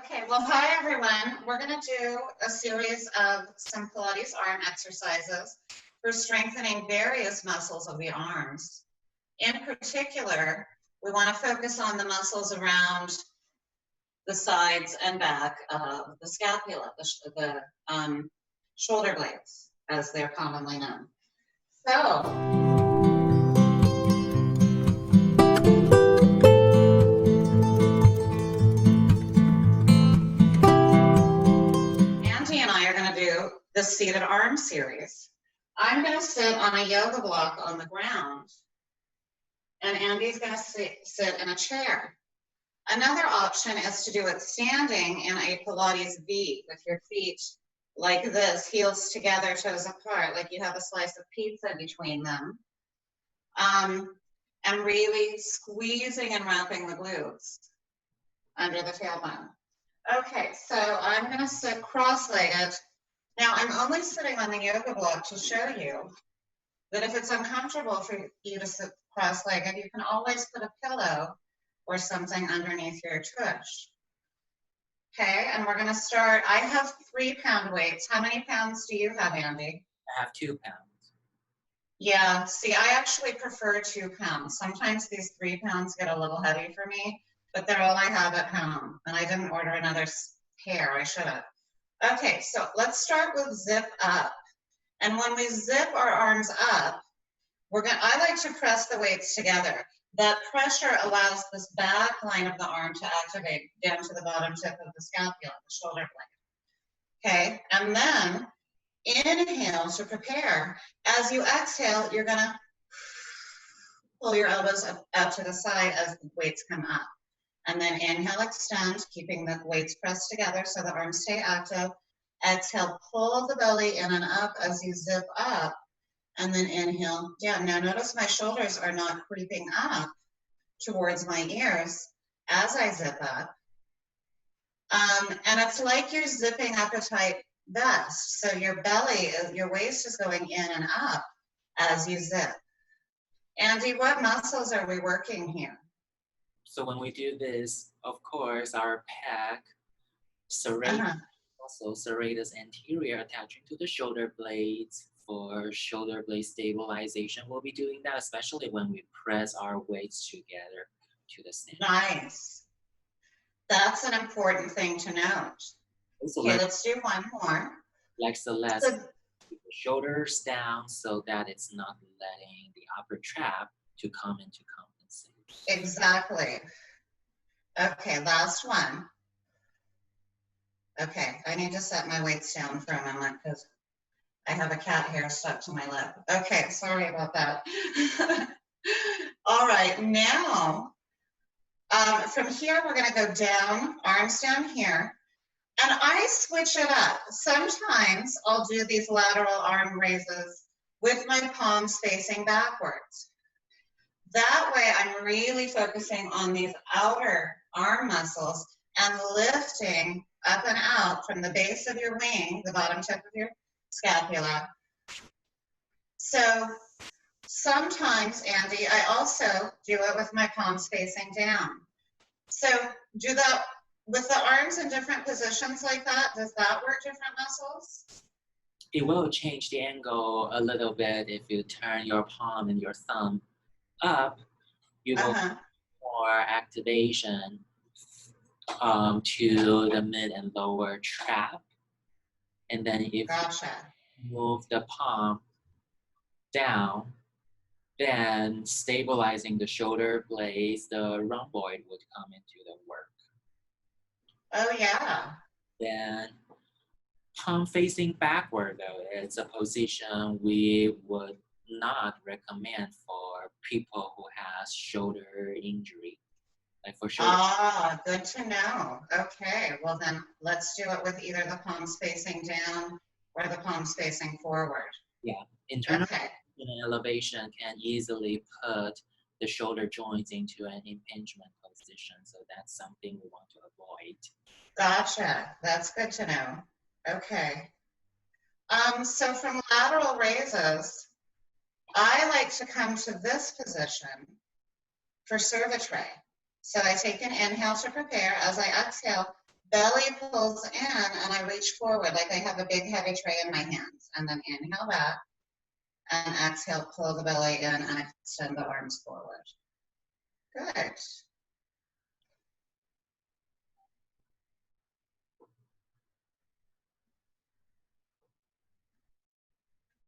Okay, well, hi everyone. We're going to do a series of some Pilates arm exercises for strengthening various muscles of the arms. In particular, we want to focus on the muscles around the sides and back of the scapula, the shoulder blades, as they're commonly known. So, and I are going to do the seated arm series. I'm going to sit on a yoga block on the ground, and Andy's going to sit in a chair. Another option is to do it standing in a Pilates V with your feet like this, heels together, toes apart, like you have a slice of pizza between them, and really squeezing and wrapping the glutes under the tailbone. Okay, so I'm going to sit cross-legged. Now, I'm only sitting on the yoga block to show you that if it's uncomfortable for you to sit cross-legged, you can always put a pillow or something underneath your tush. Okay, and we're going to start. I have 3-pound weights. How many pounds do you have, Andy? I have 2 pounds. Yeah, see, I actually prefer 2 pounds. Sometimes these 3 pounds get a little heavy for me, but they're all I have at home, and I didn't order another pair. I should have. Okay, so let's start with zip up. And when we zip our arms up, I like to press the weights together. That pressure allows this back line of the arm to activate down to the bottom tip of the scapula, the shoulder blade. Okay, and then inhale to prepare. As you exhale, you're gonna pull your elbows up to the side as the weights come up. And then inhale, extend, keeping the weights pressed together so the arms stay active. Exhale, pull the belly in and up as you zip up, and then inhale down. Now notice my shoulders are not creeping up towards my ears as I zip up. And it's like you're zipping up a tight vest. So your belly, your waist is going in and up as you zip. Andy, what muscles are we working here? So when we do this, of course, our pec, serratus, also serratus anterior attaching to the shoulder blades for shoulder blade stabilization. We'll be doing that, especially when we press our weights together to the center. Nice. That's an important thing to note. Okay, let's do one more. Like Celeste, keep the shoulders down so that it's not letting the upper trap to come in to compensate. Exactly. Okay, last one. Okay, I need to set my weights down for a moment because I have a cat hair stuck to my lip. Okay, sorry about that. All right, now from here we're going to go down, arms down here, and I switch it up. Sometimes I'll do these lateral arm raises with my palms facing backwards. That way I'm really focusing on these outer arm muscles and lifting up and out from the base of your wing, the bottom tip of your scapula. So sometimes, Andy, I also do it with my palms facing down. So do that with the arms in different positions like that. Does that work different muscles? It will change the angle a little bit if you turn your palm and your thumb up. You will more activation to the mid and lower trap. And then if you move the palm down, then stabilizing the shoulder blades, the rhomboid would come into the work. Oh, yeah. Then palm facing backward, though, it's a position we would not recommend for people who has shoulder injury. Like for shoulder. Ah, good to know. Okay, well then let's do it with either the palms facing down or the palms facing forward. Yeah, internal elevation can easily put the shoulder joints into an impingement position, so that's something we want to avoid. Gotcha, that's good to know. Okay. So from lateral raises, I like to come to this position for cervitrae. So I take an inhale to prepare. As I exhale, belly pulls in and I reach forward like I have a big heavy tray in my hands. And then inhale back and exhale, pull the belly in and extend the arms forward. Good.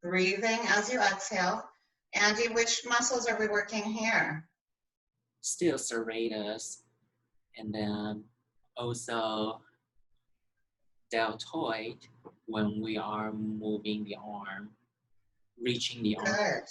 Breathing as you exhale. Andy, which muscles are we working here? Still serratus, and then also deltoid when we are moving the arm, reaching the arm. Good.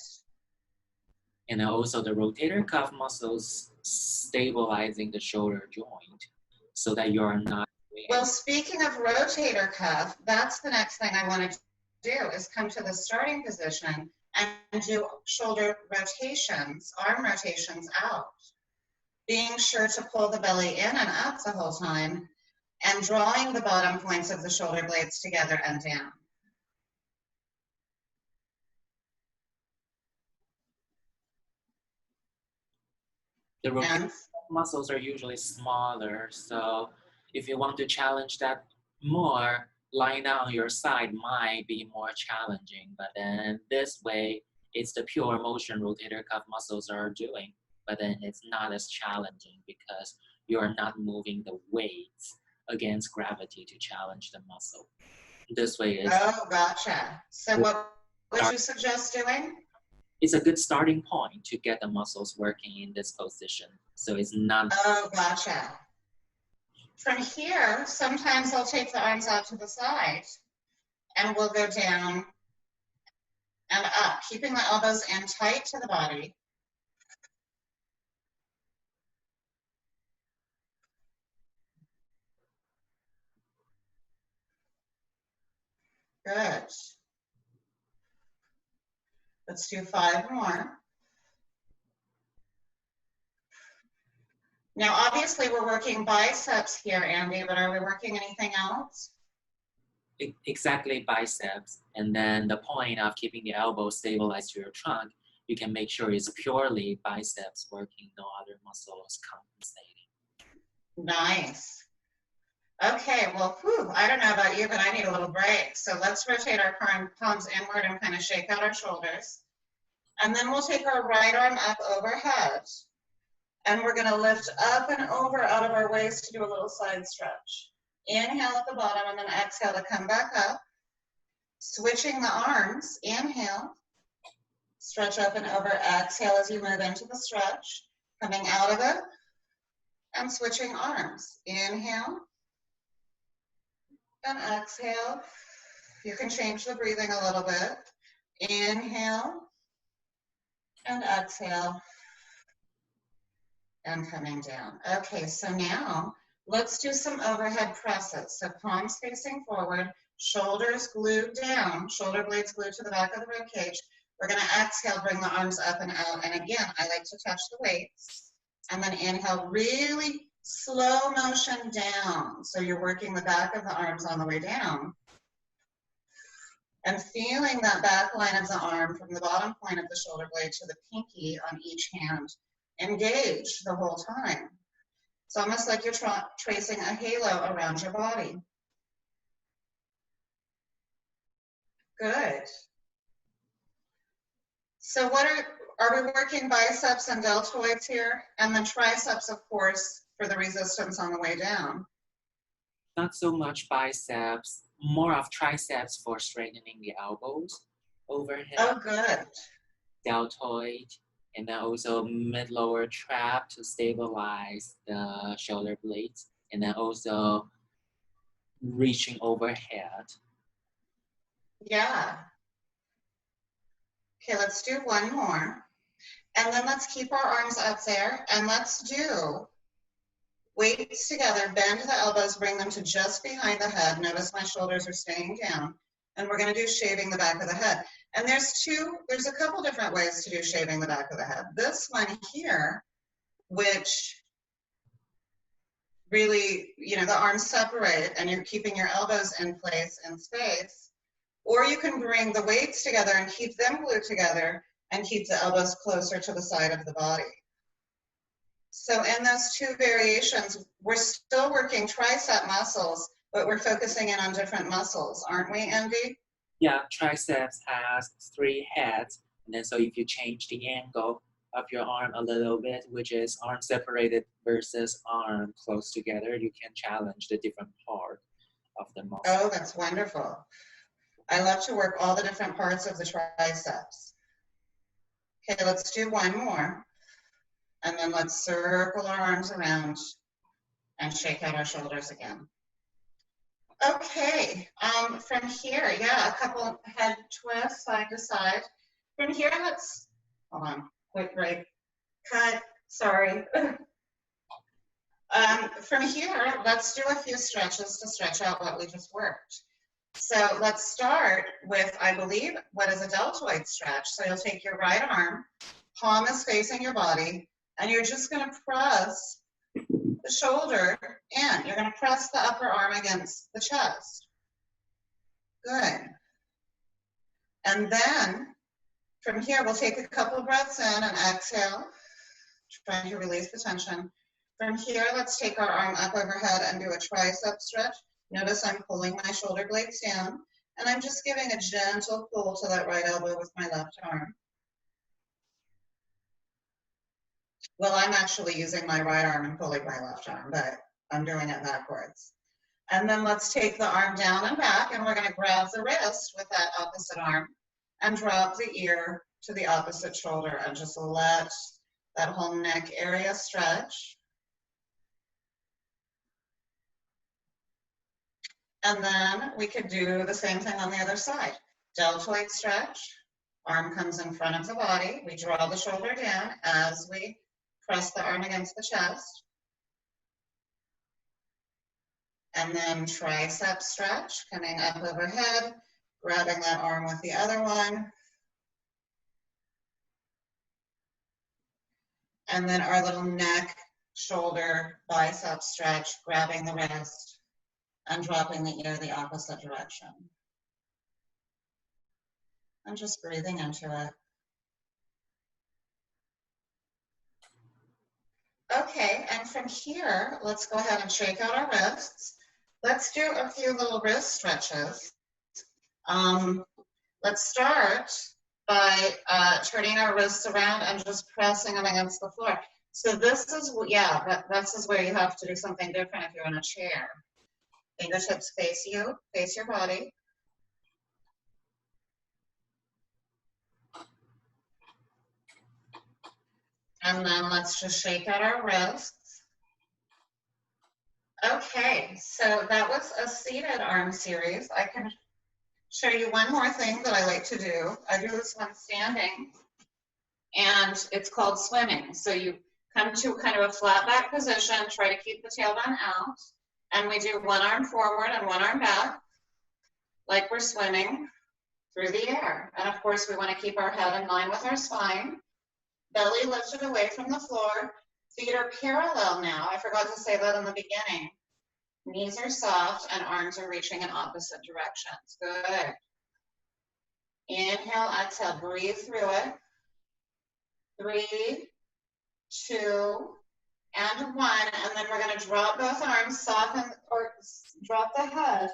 And then also the rotator cuff muscles stabilizing the shoulder joint so that you're not. Well, speaking of rotator cuff, that's the next thing I want to do is come to the starting position and do shoulder rotations, arm rotations out. Being sure to pull the belly in and up the whole time and drawing the bottom points of the shoulder blades together and down. The rotator muscles are usually smaller, so if you want to challenge that more, lying down on your side might be more challenging, but then this way, it's the pure motion rotator cuff muscles are doing, but then it's not as challenging because you're not moving the weights against gravity to challenge the muscle. This way is... Oh, gotcha. So what would you suggest doing? It's a good starting point to get the muscles working in this position. So it's not... Oh, gotcha. From here, sometimes I'll take the arms out to the side and we'll go down and up, keeping the elbows in tight to the body. Good. Let's do 5 more. Now, obviously, we're working biceps here, Andy, but are we working anything else? Exactly, biceps. And then the point of keeping the elbow stabilized to your trunk, you can make sure it's purely biceps working, no other muscles compensating. Nice. Okay, well, I don't know about you, but I need a little break. So let's rotate our palms inward and kind of shake out our shoulders. And then we'll take our right arm up overhead. And we're going to lift up and over out of our waist to do a little side stretch. Inhale at the bottom and then exhale to come back up. Switching the arms. Inhale. Stretch up and over. Exhale as you move into the stretch. Coming out of it. And switching arms. Inhale. And exhale. You can change the breathing a little bit. Inhale. And exhale. And coming down. Okay, so now let's do some overhead presses. So palms facing forward, shoulders glued down, shoulder blades glued to the back of the rib cage. We're going to exhale, bring the arms up and out. And again, I like to touch the weights. And then inhale, really slow motion down. So you're working the back of the arms on the way down. And feeling that back line of the arm from the bottom point of the shoulder blade to the pinky on each hand. Engage the whole time. It's almost like you're tracing a halo around your body. Good. So what are we working biceps and deltoids here? And then triceps, of course, for the resistance on the way down. Not so much biceps, more of triceps for straightening the elbows overhead. Oh, good. Deltoid. And then also mid-lower trap to stabilize the shoulder blades. And then also reaching overhead. Yeah. Okay, let's do one more. And then let's keep our arms up there. And let's do weights together. Bend the elbows, bring them to just behind the head. Notice my shoulders are staying down. And we're going to do shaving the back of the head. And there's a couple different ways to do shaving the back of the head. This one here, which really, the arms separate and you're keeping your elbows in place in space. Or you can bring the weights together and keep them glued together and keep the elbows closer to the side of the body. So in those two variations, we're still working tricep muscles, but we're focusing in on different muscles, aren't we, Andy? Yeah, triceps has 3 heads, and then so if you change the angle of your arm a little bit, which is arm separated versus arm close together, you can challenge the different part of the muscle. Oh, that's wonderful. I love to work all the different parts of the triceps. Okay, let's do one more. And then let's circle our arms around and shake out our shoulders again. Okay, from here, yeah, a couple head twists side to side. From here, let's, hold on, quick break, cut, sorry. From here, let's do a few stretches to stretch out what we just worked. So let's start with, I believe, what is a deltoid stretch. So you'll take your right arm, palm is facing your body, and you're just going to press the shoulder in. You're going to press the upper arm against the chest. Good. And then from here, we'll take a couple breaths in and exhale, trying to release the tension. From here, let's take our arm up overhead and do a tricep stretch. Notice I'm pulling my shoulder blades down, and I'm just giving a gentle pull to that right elbow with my left arm. Well, I'm actually using my right arm and pulling my left arm, but I'm doing it backwards. And then let's take the arm down and back, and we're going to grab the wrist with that opposite arm and drop the ear to the opposite shoulder and just let that whole neck area stretch. And then we could do the same thing on the other side. Deltoid stretch, arm comes in front of the body. We draw the shoulder down as we press the arm against the chest. And then tricep stretch, coming up overhead, grabbing that arm with the other one. And then our little neck, shoulder, bicep stretch, grabbing the wrist and dropping the ear the opposite direction. And just breathing into it. Okay, and from here, let's go ahead and shake out our wrists. Let's do a few little wrist stretches. Let's start by turning our wrists around and just pressing them against the floor. So this is, yeah, this is where you have to do something different if you're in a chair. Fingertips face you, face your body. And then let's just shake out our wrists. Okay, so that was a seated arm series. I can show you one more thing that I like to do. I do this one standing, and it's called swimming. So you come to kind of a flat back position, try to keep the tailbone out, and we do one arm forward and one arm back, like we're swimming through the air. And of course, we want to keep our head in line with our spine. Belly lifted away from the floor. Feet are parallel now. I forgot to say that in the beginning. Knees are soft and arms are reaching in opposite directions. Good. Inhale, exhale, breathe through it. 3, 2, and 1. And then we're going to drop both arms, soften, or drop the head,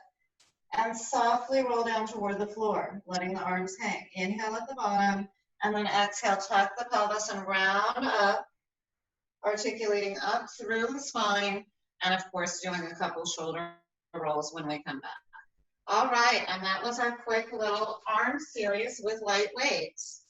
and softly roll down toward the floor, letting the arms hang. Inhale at the bottom, and then exhale, tuck the pelvis and round up, articulating up through the spine, and of course doing a couple shoulder rolls when we come back. All right, and that was our quick little arm series with light weights.